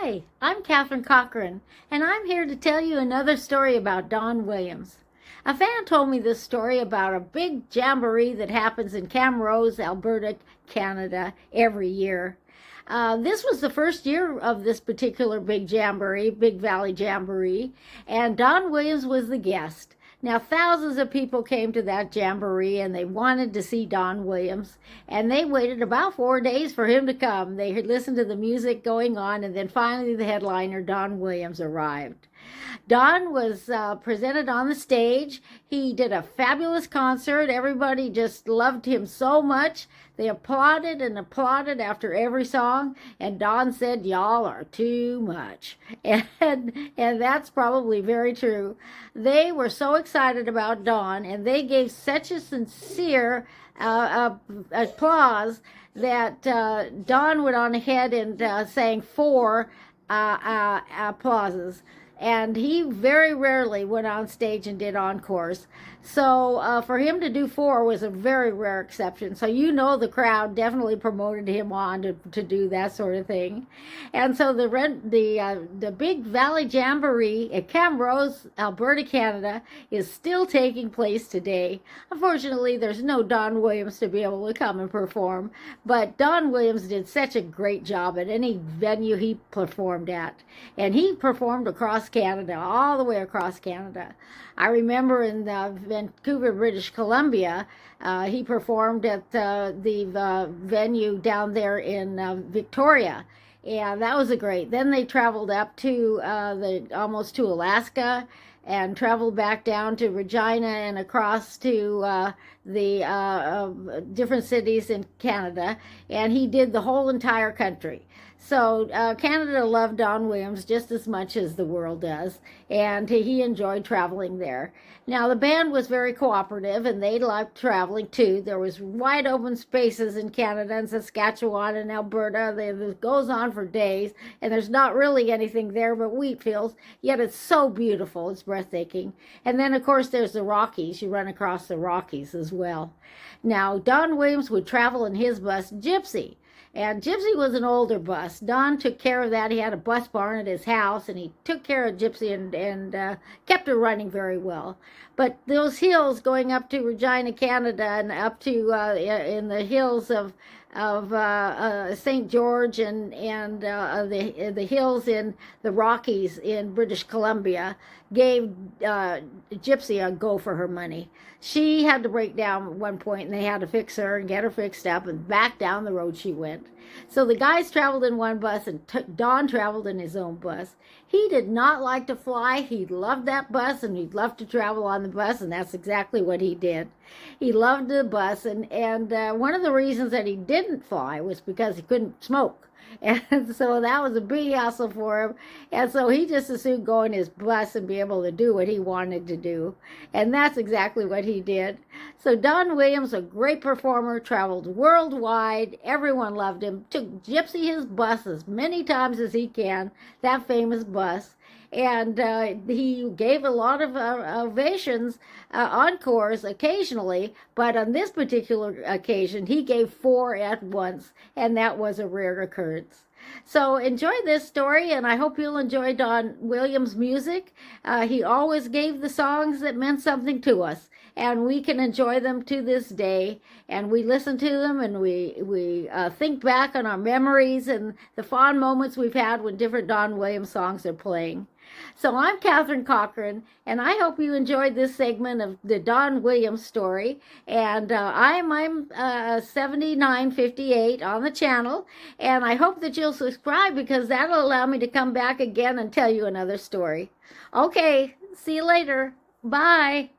Hi, I'm Katherine Cochran, and I'm here to tell you another story about Don Williams. A fan told me this story about a big jamboree that happens in Camarose, Alberta, Canada, every year. This was the first year of this particular big jamboree, Big Valley Jamboree, and Don Williams was the guest. Now, thousands of people came to that jamboree and they wanted to see Don Williams, and they waited about 4 days for him to come. They had listened to the music going on, and then finally the headliner, Don Williams, arrived. Don was presented on the stage. He did a fabulous concert. Everybody just loved him so much. They applauded and applauded after every song, and Don said, "Y'all are too much." And that's probably very true. They were so excited about Don, and they gave such a sincere applause that Don went on ahead and sang four applauses. And he very rarely went on stage and did encores. So for him to do four was a very rare exception. So the crowd definitely promoted him on to do that sort of thing. And so the Big Valley Jamboree at Camarose, Alberta, Canada, is still taking place today. Unfortunately, there's no Don Williams to be able to come and perform. But Don Williams did such a great job at any venue he performed at. And he performed across Canada, all the way across Canada. I remember in Vancouver, British Columbia, he performed at the venue down there in Victoria. And that was a great. Then they traveled up to almost to Alaska, and traveled back down to Regina and across to the different cities in Canada. And he did the whole entire country. So Canada loved Don Williams just as much as the world does, and he enjoyed traveling there. Now, the band was very cooperative, and they liked traveling too. There was wide open spaces in Canada and Saskatchewan and Alberta. It goes on for days, and there's not really anything there but wheat fields, yet it's so beautiful. It's breathtaking. And then, of course, there's the Rockies. You run across the Rockies as well. Now, Don Williams would travel in his bus, Gypsy. And Gypsy was an older bus. Don took care of that. He had a bus barn at his house, and he took care of Gypsy and kept her running very well. But those hills going up to Regina, Canada, and up to in the hills of St. George and the hills in the Rockies in British Columbia gave Gypsy a go for her money. She had to break down at one point, and they had to fix her and get her fixed up, and back down the road she went. So the guys traveled in one bus, and Don traveled in his own bus. He did not like to fly. He loved that bus, and he loved to travel on the bus, and that's exactly what he did. He loved the bus, and one of the reasons that he didn't fly was because he couldn't smoke. And so that was a big hassle for him. And so he just assumed go in his bus and be able to do what he wanted to do. And that's exactly what he did. So Don Williams, a great performer, traveled worldwide. Everyone loved him. Took Gypsy his bus as many times as he can, that famous bus. And he gave a lot of ovations, encores occasionally, but on this particular occasion, he gave four at once, and that was a rare occurrence. So enjoy this story, and I hope you'll enjoy Don Williams' music. He always gave the songs that meant something to us, and we can enjoy them to this day. And we listen to them, and we think back on our memories and the fond moments we've had when different Don Williams songs are playing. So I'm Katherine Cochran, and I hope you enjoyed this segment of the Don Williams story. And I'm 7958 on the channel, and I hope that you'll subscribe, because that'll allow me to come back again and tell you another story. Okay, see you later. Bye.